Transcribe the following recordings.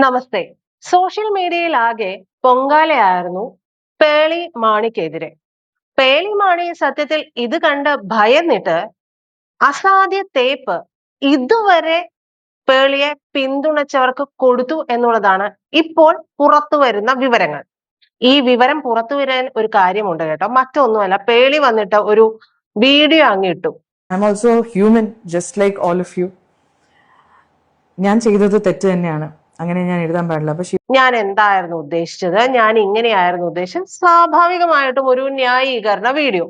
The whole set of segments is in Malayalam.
നമസ്തേ. സോഷ്യൽ മീഡിയയിലാകെ പൊങ്കാലയായിരുന്നു പേളി മാണിക്കെതിരെ. പേളി മാണി സത്യത്തിൽ ഇത് കണ്ട് ഭയന്നിട്ട് അസാധ്യ തേപ്പ് ഇതുവരെ പേളിയെ പിന്തുണച്ചവർക്ക് കൊടുത്തു എന്നുള്ളതാണ് ഇപ്പോൾ പുറത്തു വരുന്ന വിവരങ്ങൾ. ഈ വിവരം പുറത്തു വരാൻ ഒരു കാര്യമുണ്ട് കേട്ടോ. മറ്റൊന്നുമല്ല, പേളി വന്നിട്ട് ഒരു video അങ്ങിട്ടു. I'm also human, just like all of you. ഞാൻ ചെയ്തത് തെറ്റ് തന്നെയാണ്, അങ്ങനെ ഞാൻ എഴുതാൻ പാടില്ല. പക്ഷെ ഞാൻ എന്തായിരുന്നു ഉദ്ദേശിച്ചത്, ഞാൻ ഇങ്ങനെയായിരുന്നു ഉദ്ദേശിച്ചത്, സ്വാഭാവികമായിട്ടും ഒരു ന്യായീകരണ വീഡിയോ.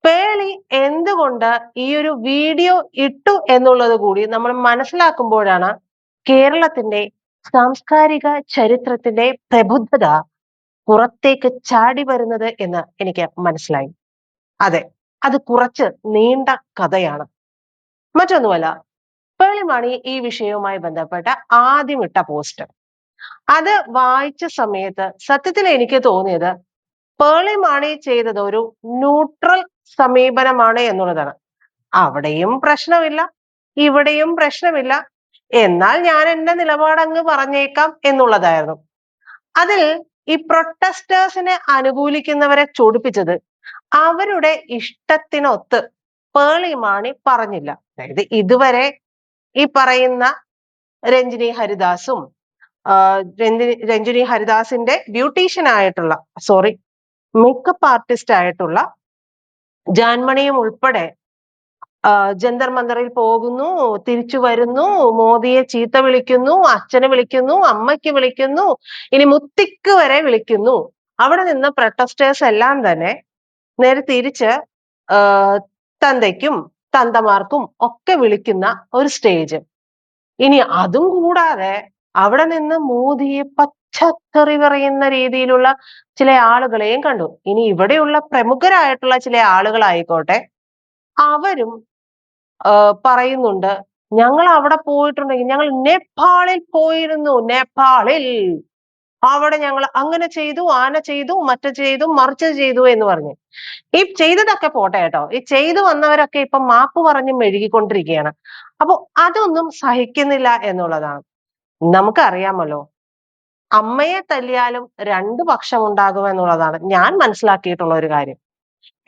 പേളി എന്തുകൊണ്ട് ഈ ഒരു വീഡിയോ ഇട്ടു എന്നുള്ളത് കൂടി നമ്മൾ മനസ്സിലാക്കുമ്പോഴാണ് കേരളത്തിന്റെ സാംസ്കാരിക ചരിത്രത്തിന്റെ പ്രബുദ്ധത പുറത്തേക്ക് ചാടി വരുന്നത് എന്ന് എനിക്ക് മനസ്സിലായി. അതെ, അത് കുറച്ച് നീണ്ട കഥയാണ്. മറ്റൊന്നുമല്ല, പേളിമാണി ഈ വിഷയവുമായി ബന്ധപ്പെട്ട ആദ്യം ഇട്ട പോസ്റ്റ്, അത് വായിച്ച സമയത്ത് സത്യത്തിൽ എനിക്ക് തോന്നിയത് പേളിമാണി ചെയ്തത് ഒരു ന്യൂട്രൽ സമീപനമാണ് എന്നുള്ളതാണ്. അവിടെയും പ്രശ്നമില്ല, ഇവിടെയും പ്രശ്നമില്ല, എന്നാൽ ഞാൻ എന്റെ നിലപാടങ്ങ് പറഞ്ഞേക്കാം എന്നുള്ളതായിരുന്നു. അതിൽ ഈ പ്രൊട്ടസ്റ്റേഴ്സിനെ അനുകൂലിക്കുന്നവരെ ചൊടിപ്പിച്ചത് അവരുടെ ഇഷ്ടത്തിനൊത്ത് പേളിമാണി പറഞ്ഞില്ല. അതായത് ഇതുവരെ ഈ പറയുന്ന രഞ്ജിനി ഹരിദാസും രഞ്ജിനി ഹരിദാസിന്റെ ബ്യൂട്ടീഷ്യൻ ആയിട്ടുള്ള മേക്കപ്പ് ആർട്ടിസ്റ്റ് ആയിട്ടുള്ള ജാൻമണിയും ഉൾപ്പെടെ ജന്തർ മന്ദറിൽ പോകുന്നു, തിരിച്ചു വരുന്നു, മോദിയെ ചീത്ത വിളിക്കുന്നു, അച്ഛനെ വിളിക്കുന്നു, അമ്മയ്ക്ക് വിളിക്കുന്നു, ഇനി മുത്തിക്ക് വരെ വിളിക്കുന്നു. അവിടെ നിന്ന് പ്രൊട്ടസ്റ്റേഴ്സ് എല്ലാം തന്നെ നേരെ തിരിച്ച് തന്തയ്ക്കും തന്തമാർക്കും ഒക്കെ വിളിക്കുന്ന ഒരു സ്റ്റേജ്. ഇനി അതും കൂടാതെ അവിടെ നിന്ന് മോദിയെ പച്ചക്കറി പറയുന്ന രീതിയിലുള്ള ചില ആളുകളെയും കണ്ടു. ഇനി ഇവിടെയുള്ള പ്രമുഖരായിട്ടുള്ള ചില ആളുകളായിക്കോട്ടെ, അവരും പറയുന്നുണ്ട്, ഞങ്ങൾ അവിടെ പോയിട്ടുണ്ടെങ്കിൽ, ഞങ്ങൾ നേപ്പാളിൽ പോയിരുന്നു, നേപ്പാളിൽ അവിടെ ഞങ്ങൾ അങ്ങനെ ചെയ്തു, ആന ചെയ്തു, മറ്റു ചെയ്തു, മറിച്ച് ചെയ്തു എന്ന് പറഞ്ഞു. ഈ ചെയ്തതൊക്കെ പോട്ടെ കേട്ടോ, ഈ ചെയ്തു വന്നവരൊക്കെ ഇപ്പൊ മാപ്പ് പറഞ്ഞ് മെഴുകിക്കൊണ്ടിരിക്കുകയാണ്. അപ്പൊ അതൊന്നും സഹിക്കുന്നില്ല എന്നുള്ളതാണ്. നമുക്കറിയാമല്ലോ, അമ്മയെ തല്ലിയാലും രണ്ടു പക്ഷം ഉണ്ടാകും എന്നുള്ളതാണ് ഞാൻ മനസ്സിലാക്കിയിട്ടുള്ള ഒരു കാര്യം.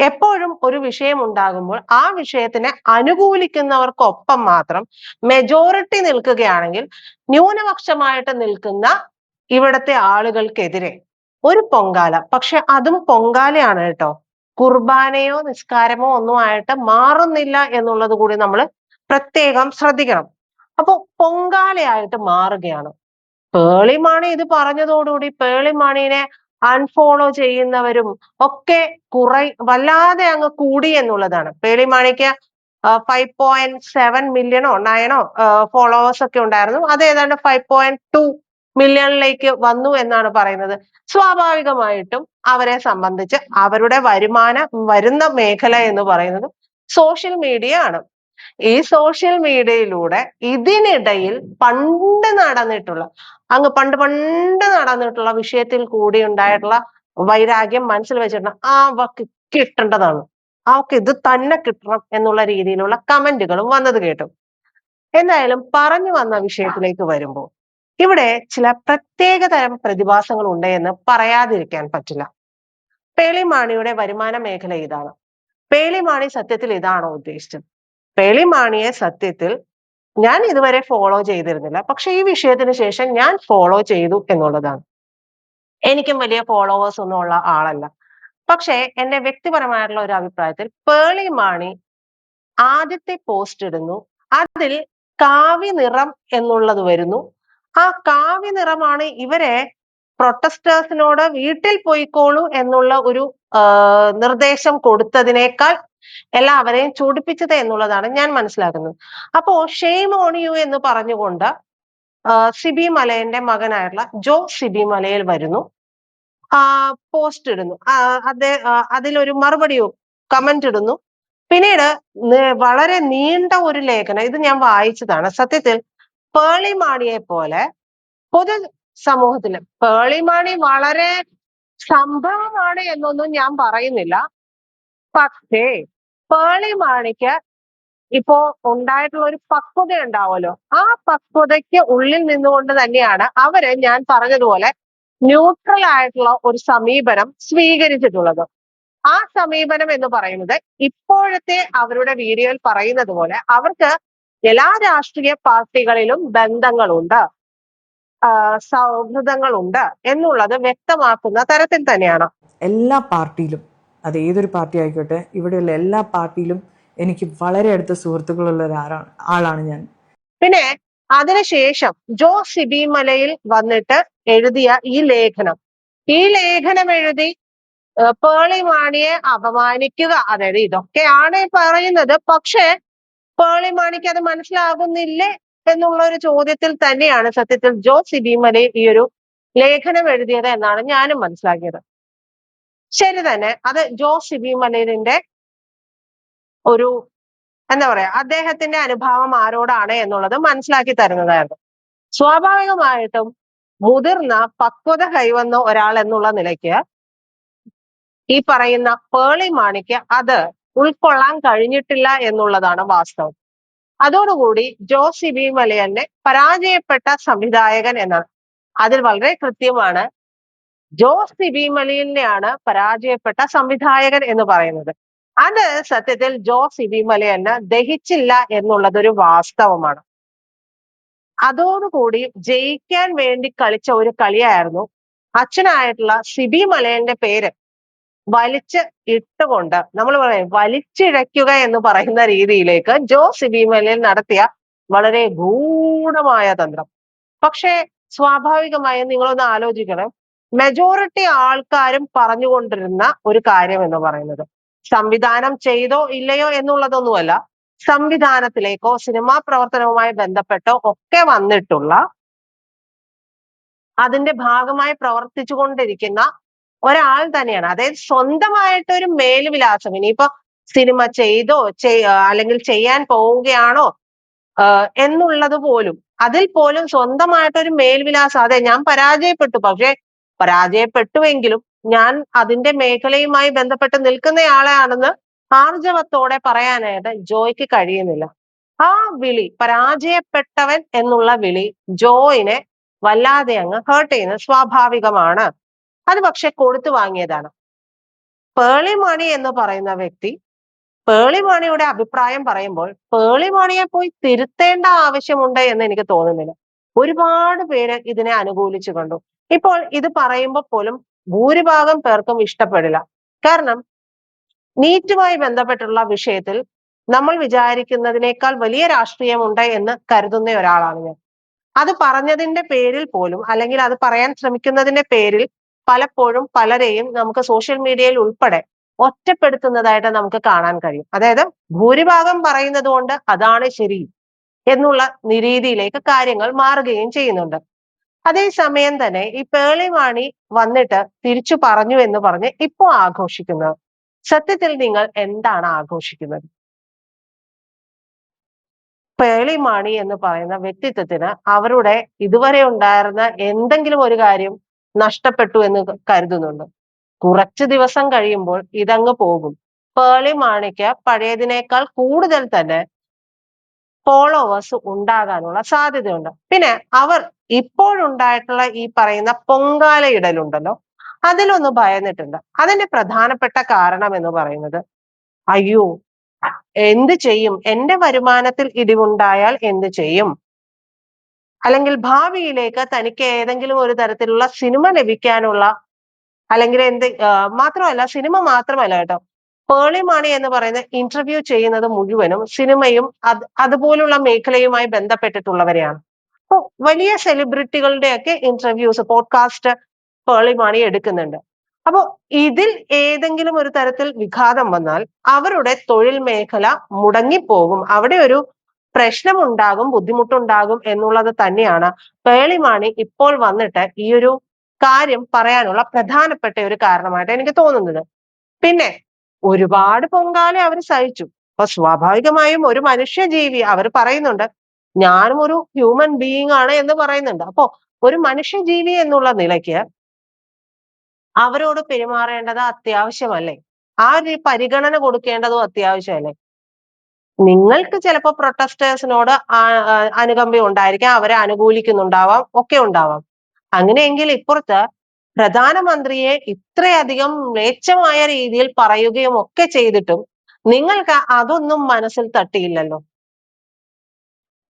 എപ്പോഴും ഒരു വിഷയം ഉണ്ടാകുമ്പോൾ ആ വിഷയത്തിനെ അനുകൂലിക്കുന്നവർക്കൊപ്പം മാത്രം മെജോറിറ്റി നിൽക്കുകയാണെങ്കിൽ, ന്യൂനപക്ഷമായിട്ട് നിൽക്കുന്ന ഇവിടത്തെ ആളുകൾക്കെതിരെ ഒരു പൊങ്കാല, പക്ഷെ അതും പൊങ്കാലയാണ് കേട്ടോ, കുർബാനയോ നിസ്കാരമോ ഒന്നും ആയിട്ട് മാറുന്നില്ല എന്നുള്ളത് കൂടി നമ്മൾ പ്രത്യേകം ശ്രദ്ധിക്കണം. അപ്പൊ പൊങ്കാലയായിട്ട് മാറുകയാണ്. പേളിമാണി ഇത് പറഞ്ഞതോടുകൂടി പേളിമാണിനെ അൺഫോളോ ചെയ്യുന്നവരും ഒക്കെ വല്ലാതെ അങ്ങ് കൂടി എന്നുള്ളതാണ്. പേളിമാണിക്ക് 5.7 മില്യണോ 9 ഫോളോവേഴ്സ് ഒക്കെ ഉണ്ടായിരുന്നു. അത് ഏതാണ്ട് 5.2 മില്യണിലേക്ക് വന്നു എന്നാണ് പറയുന്നത്. സ്വാഭാവികമായിട്ടും അവരെ സംബന്ധിച്ച് അവരുടെ വരുന്ന മേഖല എന്ന് പറയുന്നത് സോഷ്യൽ മീഡിയ ആണ്. ഈ സോഷ്യൽ മീഡിയയിലൂടെ ഇതിനിടയിൽ പണ്ട് നടന്നിട്ടുള്ള വിഷയത്തിൽ കൂടി ഉണ്ടായിട്ടുള്ള വൈരാഗ്യം മനസ്സിൽ വെച്ചിട്ട് അവക്ക് കിട്ടേണ്ടതാണ്, അവക്ക് ഇത് തന്നെ കിട്ടണം എന്നുള്ള രീതിയിലുള്ള കമന്റുകളും വന്നത് കേട്ടു. എന്തായാലും പറഞ്ഞു വന്ന വിഷയത്തിലേക്ക് വരുമ്പോൾ, ഇവിടെ ചില പ്രത്യേക തരം പ്രതിഭാസങ്ങൾ ഉണ്ട് എന്ന് പറയാതിരിക്കാൻ പറ്റില്ല. പേളിമാണിയുടെ വരുമാന മേഖല ഇതാണ്. പേളിമാണി സത്യത്തിൽ ഇതാണോ ഉദ്ദേശിച്ചത്? പേളിമാണിയെ സത്യത്തിൽ ഞാൻ ഇതുവരെ ഫോളോ ചെയ്തിരുന്നില്ല, പക്ഷെ ഈ വിഷയത്തിന് ശേഷം ഞാൻ ഫോളോ ചെയ്തു എന്നുള്ളതാണ്. എനിക്കും വലിയ ഫോളോവേഴ്സ് ഒന്നും ഉള്ള ആളല്ല. പക്ഷെ എന്റെ വ്യക്തിപരമായിട്ടുള്ള ഒരു അഭിപ്രായത്തിൽ പേളിമാണി ആദ്യത്തെ പോസ്റ്റ് ഇടുന്നു, അതിൽ കാവി നിറം എന്നുള്ളത് വരുന്നു. ആ കാവി നിറമാണ് ഇവരെ പ്രൊട്ടസ്റ്റേഴ്സിനോട് വീട്ടിൽ പോയിക്കോളൂ എന്നുള്ള ഒരു നിർദ്ദേശം കൊടുത്തതിനേക്കാൾ എല്ലാവരെയും ചൊടിപ്പിച്ചത് എന്നുള്ളതാണ് ഞാൻ മനസ്സിലാക്കുന്നത്. അപ്പോ ഷെയിം ഓൺ യു എന്ന് പറഞ്ഞുകൊണ്ട് സിബി മലയന്റെ മകനായിട്ടുള്ള സിബി മലയിൽ വരുന്നു, പോസ്റ്റ് ഇടുന്നു, അതിലൊരു മറുപടി കമന്റ് ഇടുന്നു. പിന്നീട് വളരെ നീണ്ട ഒരു ലേഖനം, ഇത് ഞാൻ വായിച്ചതാണ്. സത്യത്തിൽ പേളിമാണിയെ പോലെ പൊതു സമൂഹത്തില് പേളിമാണി വളരെ സംഭവമാണ് എന്നൊന്നും ഞാൻ പറയുന്നില്ല. പക്ഷേ പേളിമാണിക്ക് ഇപ്പോ ഉണ്ടായിട്ടുള്ള ഒരു പക്വത ഉണ്ടാവുമല്ലോ, ആ പക്വതയ്ക്ക് ഉള്ളിൽ നിന്നുകൊണ്ട് തന്നെയാണ് അവര് ഞാൻ പറഞ്ഞതുപോലെ ന്യൂട്രൽ ആയിട്ടുള്ള ഒരു സമീപനം സ്വീകരിച്ചിട്ടുള്ളത്. ആ സമീപനം എന്ന് പറയുന്നത് ഇപ്പോഴത്തെ അവരുടെ വീഡിയോയിൽ പറയുന്നത് പോലെ അവർക്ക് എല്ലാ രാഷ്ട്രീയ പാർട്ടികളിലും ബന്ധങ്ങളുണ്ട്, സൗഹൃദങ്ങളുണ്ട് എന്നുള്ളത് വ്യക്തമാക്കുന്ന തരത്തിൽ തന്നെയാണ്. എല്ലാ പാർട്ടിയിലും, അത് ഏതൊരു പാർട്ടി ആയിക്കോട്ടെ, ഇവിടെയുള്ള എല്ലാ പാർട്ടിയിലും എനിക്ക് വളരെ അടുത്ത സുഹൃത്തുക്കളുള്ള ആളാണ് ഞാൻ. പിന്നെ അതിനുശേഷം സിബി മലയിൽ വന്നിട്ട് എഴുതിയ ഈ ലേഖനം എഴുതി പേളി മാണിയെ അപമാനിക്കുക, അതായത് ഇതൊക്കെയാണ് പറയുന്നത്. പക്ഷേ പേളി മാണിക്ക് അത് മനസ്സിലാകുന്നില്ലേ എന്നുള്ള ഒരു ചോദ്യത്തിൽ തന്നെയാണ് സത്യത്തിൽ സിബി മലയിൽ ഈ ഒരു ലേഖനം എഴുതിയത് എന്നാണ് ഞാനും മനസ്സിലാക്കിയത്. ശരി തന്നെ, അത് സിബി മലയിലിന്റെ ഒരു എന്താ പറയാ, അദ്ദേഹത്തിന്റെ അനുഭാവം ആരോടാണ് എന്നുള്ളത് മനസ്സിലാക്കി തരുന്നതായിരുന്നു. സ്വാഭാവികമായിട്ടും മുതിർന്ന പക്വത കൈവന്ന ഒരാൾ എന്നുള്ള നിലയ്ക്ക് ഈ പറയുന്ന പേളി മാണിക്ക് അത് ഉൾക്കൊള്ളാൻ കഴിഞ്ഞിട്ടില്ല എന്നുള്ളതാണ് വാസ്തവം. അതോടുകൂടി സിബി മലയനെ പരാജയപ്പെട്ട സംവിധായകൻ എന്നാണ്. അതിൽ വളരെ കൃത്യമാണ്, സിബി മലയനെയാണ് പരാജയപ്പെട്ട സംവിധായകൻ എന്ന് പറയുന്നത്. അത് സത്യത്തിൽ സിബി മലയന് ദഹിച്ചില്ല എന്നുള്ളതൊരു വാസ്തവമാണ്. അതോടുകൂടി ജയിക്കാൻ വേണ്ടി കളിച്ച ഒരു കളിയായിരുന്നു അച്ഛനായിട്ടുള്ള സിബി മലയന്റെ പേര് വലിച്ച് ഇട്ടുകൊണ്ട്, നമ്മൾ പറയും വലിച്ചിഴയ്ക്കുക എന്ന് പറയുന്ന രീതിയിലേക്ക് സിബി മലയൻ നടത്തിയ വളരെ ഗൂഢമായ തന്ത്രം. പക്ഷേ സ്വാഭാവികമായും നിങ്ങളൊന്ന് ആലോചിക്കണം, മെജോറിറ്റി ആൾക്കാരും പറഞ്ഞുകൊണ്ടിരുന്ന ഒരു കാര്യം എന്ന് പറയുന്നത് സംവിധാനം ചെയ്തോ ഇല്ലയോ എന്നുള്ളതൊന്നുമല്ല, സംവിധാനത്തിലേക്കോ സിനിമാ പ്രവർത്തനവുമായി ബന്ധപ്പെട്ടോ ഒക്കെ വന്നിട്ടുള്ള, അതിന്റെ ഭാഗമായി പ്രവർത്തിച്ചു കൊണ്ടിരിക്കുന്ന ഒരാൾ തന്നെയാണ്. അതായത് സ്വന്തമായിട്ട് ഒരു മേൽവിലാസം, ഇനിയിപ്പോ സിനിമ ചെയ്തോ അല്ലെങ്കിൽ ചെയ്യാൻ പോവുകയാണോ എന്നുള്ളത് പോലും, അതിൽ പോലും സ്വന്തമായിട്ടൊരു മേൽവിലാസം, അതെ ഞാൻ പരാജയപ്പെട്ടു, പക്ഷെ പരാജയപ്പെട്ടുവെങ്കിലും ഞാൻ അതിന്റെ മേഖലയുമായി ബന്ധപ്പെട്ട് നിൽക്കുന്നയാളാണെന്ന് ആർജവത്തോടെ പറയാനായിട്ട് ജോയ്ക്ക് കഴിയുന്നില്ല. ആ വിളി, പരാജയപ്പെട്ടവൻ എന്നുള്ള വിളി ജോയിനെ വല്ലാതെ അങ്ങ് ഹേർട്ട് ചെയ്യുന്നത് സ്വാഭാവികമാണ്. അത് പക്ഷെ കൊടുത്തു വാങ്ങിയതാണ്. പേളി മാണി എന്ന് പറയുന്ന വ്യക്തി പേളി മാണിയുടെ അഭിപ്രായം പറയുമ്പോൾ പേളി മാണിയെ പോയി തിരുത്തേണ്ട ആവശ്യമുണ്ട് എന്ന് എനിക്ക് തോന്നുന്നില്ല. ഒരുപാട് പേര് ഇതിനെ അനുകൂലിച്ചു കണ്ടു. ഇപ്പോൾ ഇത് പറയുമ്പോൾ പോലും ഭൂരിഭാഗം പേർക്കും ഇഷ്ടപ്പെടില്ല. കാരണം നീറ്റുമായി ബന്ധപ്പെട്ടുള്ള വിഷയത്തിൽ നമ്മൾ വിചാരിക്കുന്നതിനേക്കാൾ വലിയ രാഷ്ട്രീയമുണ്ട് എന്ന് കരുതുന്ന ഒരാളാണ് ഞാൻ. അത് പറഞ്ഞതിന്റെ പേരിൽ പോലും, അല്ലെങ്കിൽ അത് പറയാൻ ശ്രമിക്കുന്നതിന്റെ പേരിൽ പലപ്പോഴും പലരെയും നമുക്ക് സോഷ്യൽ മീഡിയയിൽ ഉൾപ്പെടെ ഒറ്റപ്പെടുത്തുന്നതായിട്ട് നമുക്ക് കാണാൻ കഴിയും. അതായത് ഭൂരിഭാഗം പറയുന്നത് കൊണ്ട് അതാണ് ശരി എന്നുള്ള രീതിയിലേക്ക് കാര്യങ്ങൾ മാറുകയും ചെയ്യുന്നുണ്ട്. അതേസമയം തന്നെ ഈ പേളി മാണി വന്നിട്ട് തിരിച്ചു പറഞ്ഞു എന്ന് പറഞ്ഞ് ഇപ്പോ ആഘോഷിക്കുന്നത്, സത്യത്തിൽ നിങ്ങൾ എന്താണ് ആഘോഷിക്കുന്നത്? പേളി മാണി എന്ന് പറയുന്ന വ്യക്തിത്വത്തിന് അവരുടെ ഇതുവരെ ഉണ്ടായിരുന്ന എന്തെങ്കിലും ഒരു കാര്യം നഷ്ടപ്പെട്ടു എന്ന് കരുതുന്നുണ്ട്? കുറച്ചു ദിവസം കഴിയുമ്പോൾ ഇതങ്ങ് പോകും. പേളി മാണിക്ക് പഴയതിനേക്കാൾ കൂടുതൽ തന്നെ ഫോളോവേഴ്സ് ഉണ്ടാകാനുള്ള സാധ്യതയുണ്ട്. പിന്നെ അവർ ഇപ്പോഴുണ്ടായിട്ടുള്ള ഈ പറയുന്ന പൊങ്കാലയിടലുണ്ടല്ലോ, അതിലൊന്ന് ഭയന്നിട്ടുണ്ട്. അതിന്റെ പ്രധാനപ്പെട്ട കാരണം എന്ന് പറയുന്നത്, അയ്യോ എന്ത് ചെയ്യും, എന്റെ വരുമാനത്തിൽ ഇടിവുണ്ടായാൽ എന്ത് ചെയ്യും, അല്ലെങ്കിൽ ഭാവിയിലേക്ക് തനിക്ക് ഏതെങ്കിലും ഒരു തരത്തിലുള്ള സിനിമ ലഭിക്കാനുള്ള, അല്ലെങ്കിൽ മാത്രമല്ല, സിനിമ മാത്രമല്ല കേട്ടോ, പേളി മാണി എന്ന് പറയുന്ന ഇന്റർവ്യൂ ചെയ്യുന്നത് മുഴുവനും സിനിമയും അതുപോലുള്ള മേഖലയുമായി ബന്ധപ്പെട്ടിട്ടുള്ളവരെയാണ്. അപ്പൊ വലിയ സെലിബ്രിറ്റികളുടെ ഒക്കെ ഇന്റർവ്യൂസ്, പോഡ്കാസ്റ്റ് പേളി മാണി എടുക്കുന്നുണ്ട്. അപ്പോ ഇതിൽ ഏതെങ്കിലും ഒരു തരത്തിൽ വിഘാതം വന്നാൽ അവരുടെ തൊഴിൽ മേഖല മുടങ്ങിപ്പോകും, അവിടെ ഒരു പ്രശ്നമുണ്ടാകും, ബുദ്ധിമുട്ടുണ്ടാകും എന്നുള്ളത് തന്നെയാണ് പേളി മാണി ഇപ്പോൾ വന്നിട്ട് ഈ ഒരു കാര്യം പറയാനുള്ള പ്രധാനപ്പെട്ട ഒരു കാരണമായിട്ട് എനിക്ക് തോന്നുന്നത്. പിന്നെ ഒരുപാട് പൊങ്കാല അവർ സഹിച്ചു. അപ്പൊ സ്വാഭാവികമായും ഒരു മനുഷ്യജീവി, അവർ പറയുന്നുണ്ട് ഞാനും ഒരു ഹ്യൂമൻ ബീയിങ് ആണ് എന്ന് പറയുന്നുണ്ട്. അപ്പോ ഒരു മനുഷ്യജീവി എന്നുള്ള നിലയ്ക്ക് അവരോട് പെരുമാറേണ്ടത് അത്യാവശ്യമല്ലേ? ആ ഒരു പരിഗണന കൊടുക്കേണ്ടതും അത്യാവശ്യമല്ലേ? നിങ്ങൾക്ക് ചിലപ്പോൾ പ്രൊട്ടസ്റ്റേഴ്സിനോട് അനുകമ്പ ഉണ്ടായിരിക്കാം, അവരെ അനുകൂലിക്കുന്നുണ്ടാവാം, ഒക്കെ ഉണ്ടാവാം. അങ്ങനെയെങ്കിൽ ഇപ്പുറത്ത് പ്രധാനമന്ത്രിയെ ഇത്രയധികം മ്ലേച്ഛമായ രീതിയിൽ പറയുകയും ഒക്കെ ചെയ്തിട്ടും നിങ്ങൾക്ക് അതൊന്നും മനസ്സിൽ തട്ടിയില്ലല്ലോ.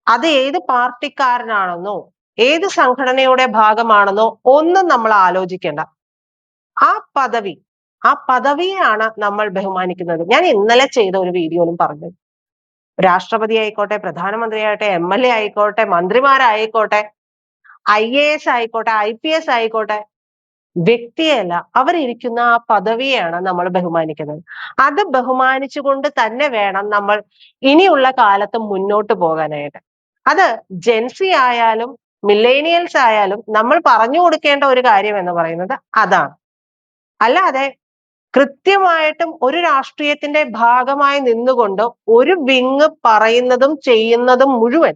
അത് ഏത് പാർട്ടിക്കാരനാണെന്നോ ഏത് സംഘടനയുടെ ഭാഗമാണെന്നോ ഒന്നും നമ്മൾ ആലോചിക്കേണ്ട. ആ പദവിയെയാണ് നമ്മൾ ബഹുമാനിക്കുന്നത്. ഞാൻ ഇന്നലെ ചെയ്ത ഒരു വീഡിയോയിലും പറഞ്ഞു, രാഷ്ട്രപതി ആയിക്കോട്ടെ, പ്രധാനമന്ത്രി ആയിക്കോട്ടെ, MLA ആയിക്കോട്ടെ, മന്ത്രിമാരായിക്കോട്ടെ, IAS ആയിക്കോട്ടെ, IPS ആയിക്കോട്ടെ, വ്യക്തിയല്ല, അവരിയ്ക്കുന്ന ആ പദവിയാണ് നമ്മൾ ബഹുമാനിക്കുന്നത്. അത് ബഹുമാനിച്ചുകൊണ്ട് തന്നെ വേണം നമ്മൾ ഇനിയുള്ള കാലത്ത് മുന്നോട്ട് പോകാനായിട്ട്. അത് ജെൻസി ആയാലും മില്ലേനിയൽസ് ആയാലും നമ്മൾ പറഞ്ഞു കൊടുക്കേണ്ട ഒരു കാര്യം എന്ന് പറയുന്നത് അതാണ്. അല്ലാതെ കൃത്യമായിട്ടും ഒരു രാഷ്ട്രീയത്തിന്റെ ഭാഗമായി നിന്നുകൊണ്ട് ഒരു വിങ് പറയുന്നതും ചെയ്യുന്നതും മുഴുവൻ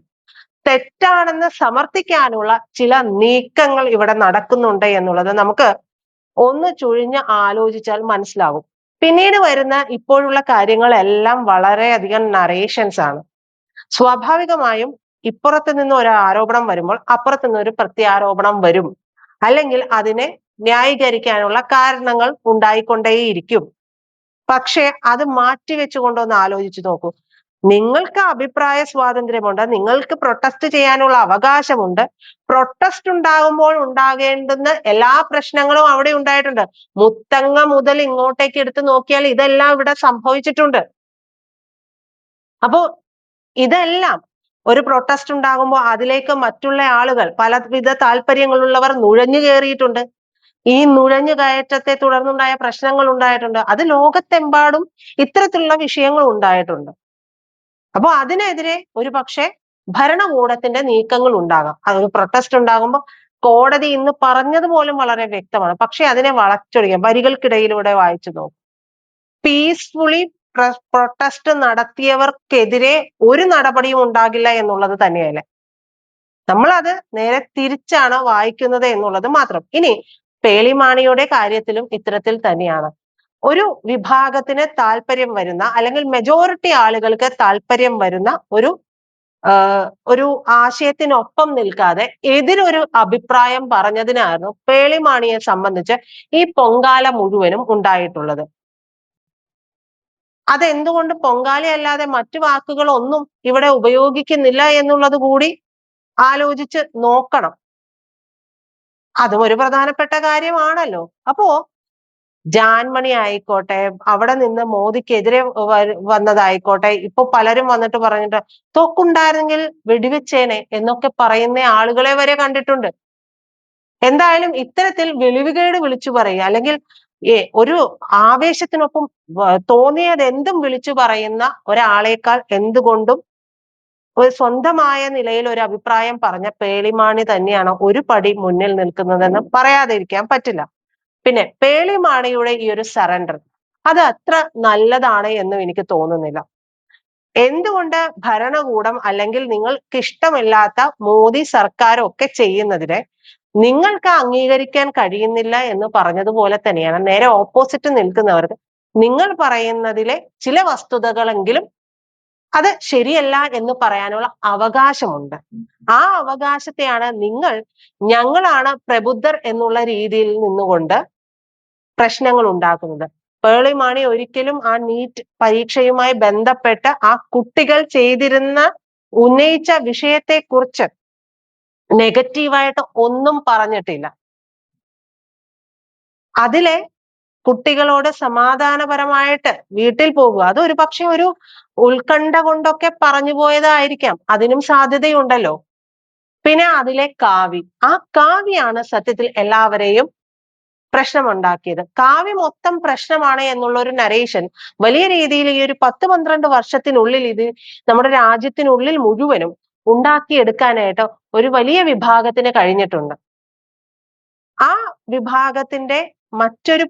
തെറ്റാണെന്ന് സമർത്ഥിക്കാനുള്ള ചില നീക്കങ്ങൾ ഇവിടെ നടക്കുന്നുണ്ട് എന്നുള്ളത് നമുക്ക് ഒന്ന് ചുഴിഞ്ഞ് ആലോചിച്ചാൽ മനസ്സിലാവും. പിന്നീട് വരുന്ന ഇപ്പോഴുള്ള കാര്യങ്ങളെല്ലാം വളരെയധികം നറേഷൻസ് ആണ്. സ്വാഭാവികമായും ഇപ്പുറത്ത് നിന്ന് ഒരു ആരോപണം വരുമ്പോൾ അപ്പുറത്ത് നിന്ന് ഒരു പ്രത്യാരോപണം വരും, അല്ലെങ്കിൽ അതിനെ ന്യായീകരിക്കാനുള്ള കാരണങ്ങൾ ഉണ്ടായിക്കൊണ്ടേയിരിക്കും. പക്ഷെ അത് മാറ്റിവെച്ചുകൊണ്ടൊന്ന് ആലോചിച്ചു നോക്കൂ. നിങ്ങൾക്ക് അഭിപ്രായ സ്വാതന്ത്ര്യമുണ്ട്, നിങ്ങൾക്ക് പ്രൊട്ടസ്റ്റ് ചെയ്യാനുള്ള അവകാശമുണ്ട്. പ്രൊട്ടസ്റ്റ് ഉണ്ടാകുമ്പോൾ ഉണ്ടാകേണ്ടുന്ന എല്ലാ പ്രശ്നങ്ങളും അവിടെ ഉണ്ടായിട്ടുണ്ട്. മുത്തങ്ങ മുതൽ ഇങ്ങോട്ടേക്ക് എടുത്ത് നോക്കിയാൽ ഇതെല്ലാം ഇവിടെ സംഭവിച്ചിട്ടുണ്ട്. അപ്പോ ഇതെല്ലാം ഒരു പ്രൊട്ടസ്റ്റ് ഉണ്ടാകുമ്പോൾ അതിലേക്ക് മറ്റുള്ള ആളുകൾ, പലവിധ താല്പര്യങ്ങളുള്ളവർ നുഴഞ്ഞു കയറിയിട്ടുണ്ട്. ഈ നുഴഞ്ഞു കയറ്റത്തെ തുടർന്നുണ്ടായ പ്രശ്നങ്ങൾ ഉണ്ടായിട്ടുണ്ട്. അത് ലോകത്തെമ്പാടും ഇത്തരത്തിലുള്ള വിഷയങ്ങൾ ഉണ്ടായിട്ടുണ്ട്. അപ്പൊ അതിനെതിരെ ഒരു പക്ഷേ ഭരണകൂടത്തിന്റെ നീക്കങ്ങൾ ഉണ്ടാകാം. അത് പ്രൊട്ടസ്റ്റ് ഉണ്ടാകുമ്പോൾ കോടതി ഇന്ന് പറഞ്ഞത് പോലും വളരെ വ്യക്തമാണ്. പക്ഷെ അതിനെ വളച്ചൊടിക്കാം. വരികൾക്കിടയിലൂടെ വായിച്ചു നോക്കും. പീസ്ഫുള്ളി പ്രൊട്ടസ്റ്റ് നടത്തിയവർക്കെതിരെ ഒരു നടപടിയും ഉണ്ടാകില്ല എന്നുള്ളത് തന്നെയല്ലേ. നമ്മളത് നേരെ തിരിച്ചാണ് വായിക്കുന്നത് എന്നുള്ളത് മാത്രം. ഇനി പേളിമാണിയുടെ കാര്യത്തിലും ഇത്തരത്തിൽ തന്നെയാണ്. ഒരു വിഭാഗത്തിന് താല്പര്യം വരുന്ന, അല്ലെങ്കിൽ മെജോറിറ്റി ആളുകൾക്ക് താല്പര്യം വരുന്ന ഒരു ആശയത്തിനൊപ്പം നിൽക്കാതെ എതിരൊരു അഭിപ്രായം പറഞ്ഞതിനായിരുന്നു പേളിമാണിയെ സംബന്ധിച്ച് ഈ പൊങ്കാല മുഴുവനും ഉണ്ടായിട്ടുള്ളത്. അതെന്തുകൊണ്ട് പൊങ്കാലയല്ലാതെ മറ്റു വാക്കുകളൊന്നും ഇവിടെ ഉപയോഗിക്കുന്നില്ല എന്നുള്ളത് കൂടി ആലോചിച്ച് നോക്കണം. അതും ഒരു പ്രധാനപ്പെട്ട കാര്യമാണല്ലോ. അപ്പോ ജാൻമണി ആയിക്കോട്ടെ, അവിടെ നിന്ന് മോദിക്കെതിരെ വന്നതായിക്കോട്ടെ, ഇപ്പൊ പലരും വന്നിട്ട് പറഞ്ഞിട്ട് തോക്കുണ്ടായിരുന്നെങ്കിൽ വെടിവെച്ചേനെ എന്നൊക്കെ പറയുന്ന ആളുകളെ വരെ കണ്ടിട്ടുണ്ട്. എന്തായാലും ഇത്തരത്തിൽ വെളിവുകേട് വിളിച്ചു പറയുക, അല്ലെങ്കിൽ ഒരു ആവേശത്തിനൊപ്പം തോന്നിയത് എന്തും വിളിച്ചു പറയുന്ന ഒരാളേക്കാൾ എന്തുകൊണ്ടും ഒരു സ്വന്തമായ നിലയിൽ ഒരു അഭിപ്രായം പറഞ്ഞ പേളിമാണി തന്നെയാണ് ഒരു പടി മുന്നിൽ നിൽക്കുന്നതെന്ന് പറയാതിരിക്കാൻ പറ്റില്ല. പിന്നെ പേളിമാണിയുടെ ഈ ഒരു സറണ്ടർ അത് അത്ര നല്ലതാണ് എന്നും എനിക്ക് തോന്നുന്നില്ല. എന്തുകൊണ്ട് ഭരണകൂടം, അല്ലെങ്കിൽ നിങ്ങൾക്ക് ഇഷ്ടമില്ലാത്ത മോദി സർക്കാരൊക്കെ ചെയ്യുന്നതിനെ നിങ്ങൾക്ക് അംഗീകരിക്കാൻ കഴിയുന്നില്ല എന്ന് പറഞ്ഞതുപോലെ തന്നെയാണ് നേരെ ഓപ്പോസിറ്റ് നിൽക്കുന്നവർക്ക് നിങ്ങൾ പറയുന്നതിലെ ചില വസ്തുതകളെങ്കിലും അത് ശരിയല്ല എന്ന് പറയാനുള്ള അവകാശമുണ്ട്. ആ അവകാശത്തെയാണ് ഞങ്ങളാണ് പ്രബുദ്ധർ എന്നുള്ള രീതിയിൽ നിന്നുകൊണ്ട് പ്രശ്നങ്ങൾ ഉണ്ടാക്കുന്നത്. പേളിമാണി ഒരിക്കലും ആ നീറ്റ് പരീക്ഷയുമായി ബന്ധപ്പെട്ട് ആ കുട്ടികൾ ഉന്നയിച്ച വിഷയത്തെ കുറിച്ച് നെഗറ്റീവായിട്ട് ഒന്നും പറഞ്ഞിട്ടില്ല. അതിലെ കുട്ടികളോട് സമാധാനപരമായിട്ട് വീട്ടിൽ പോകുക, അത് ഒരു പക്ഷെ ഒരു ഉത്കണ്ഠ കൊണ്ടൊക്കെ പറഞ്ഞു പോയതായിരിക്കാം, അതിനും സാധ്യതയുണ്ടല്ലോ. പിന്നെ അതിലെ ആ കാവ്യാണ് സത്യത്തിൽ എല്ലാവരെയും പ്രശ്നമുണ്ടാക്കിയത്. കാവ്യ മൊത്തം പ്രശ്നമാണ് എന്നുള്ള ഒരു നരേഷൻ വലിയ രീതിയിൽ ഈ ഒരു 10-12 വർഷത്തിനുള്ളിൽ ഇത് നമ്മുടെ രാജ്യത്തിനുള്ളിൽ മുഴുവനും ഉണ്ടാക്കിയെടുക്കാനായിട്ട് ഒരു വലിയ വിഭാഗത്തിന് കഴിഞ്ഞിട്ടുണ്ട്. ആ വിഭാഗത്തിന്റെ മറ്റൊരു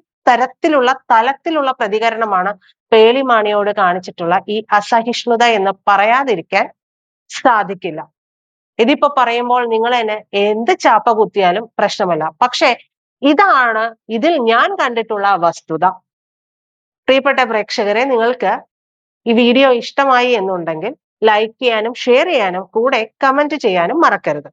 തലത്തിലുള്ള പ്രതികരണമാണ് പേളിമാണിയോട് കാണിച്ചിട്ടുള്ള ഈ അസഹിഷ്ണുത എന്ന് പറയാതിരിക്കാൻ സാധിക്കില്ല. ഇതിപ്പോ പറയുമ്പോൾ നിങ്ങൾ എന്നെ എന്ത് ചാപ്പ കുത്തിയാലും പ്രശ്നമല്ല. പക്ഷെ ഇതിൽ ഞാൻ കണ്ടിട്ടുള്ള വസ്തുത. പ്രിയപ്പെട്ട പ്രേക്ഷകരെ, നിങ്ങൾക്ക് ഈ വീഡിയോ ഇഷ്ടമായി എന്നുണ്ടെങ്കിൽ ലൈക്ക് ചെയ്യാനും ഷെയർ ചെയ്യാനും കൂടെ കമന്റ് ചെയ്യാനും മറക്കരുത്.